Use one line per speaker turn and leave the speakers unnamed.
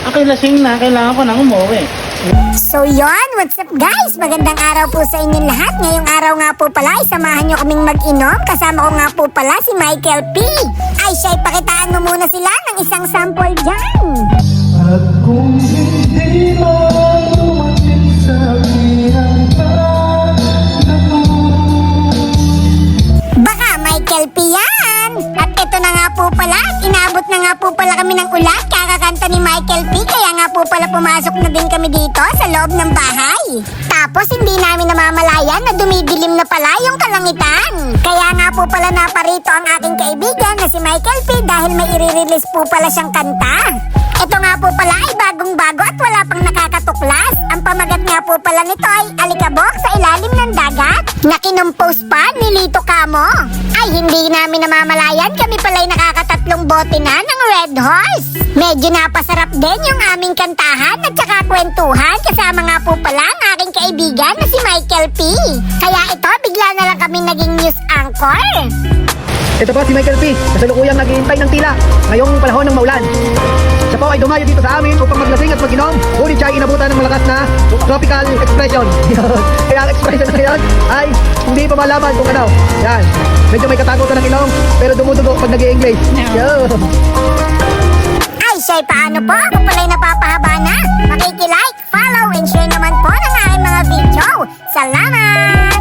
Ako'y lasing na, kailangan ko nang umuwi.
So yon, what's up guys? Magandang araw po sa inyong lahat. Ngayong araw nga po pala, samahan nyo kaming mag-inom. Kasama ko nga po pala si Michael P. Ay siya, pakitaan mo muna sila ng isang sample dyan.
At kung hindi mo dumating sa akin ang paglago.
Baka Michael P yan. At ito na nga po pala, inabot na nga po pala kami ng ulan. Kakakanta ni Michael P. Kaya nga po pala pumasok na din kami dito sa loob ng bahay. Tapos hindi namin namamalayan na dumidilim na pala yung kalangitan. Kaya nga po pala naparito ang aking kaibigan na si Michael P. dahil may i-release po pala siyang kanta. Ito nga po pala ay bagong-bago at wala pang nakakatuklas. Ang pamagat nga po pala nito ay Alikabok sa ilalim ng dagat na kinumpose pa ni Lito Camo. Ay hindi namin namamalayan, kami pala ay nakakatatlong bote na ng Red Horse. Medyo napasarap din yung aming kantahan at saka kwentuhan. Kasama nga po pala ang aking kaibigan na si Michael P. Kaya ito, bigla na lang kami naging news anchor.
Ito po si Michael P. Kasalukuyang naghihintay ng tila ngayong panahon ng maulan. Siya po ay dumayo dito sa amin upang maglasing at mag-inom. Ngunit siya ay inabutan ng malakas na tropical expression. Kaya ang expression na yan ay hindi pa malaman kung ano. Yan. Medyo may katakutan ng ilong pero dumudugo pag nag-i-English.
Ay, Shay, paano po? Ako pala'y napapahaba na. Makikilike, follow, and share naman po ng aking mga video. Salamat!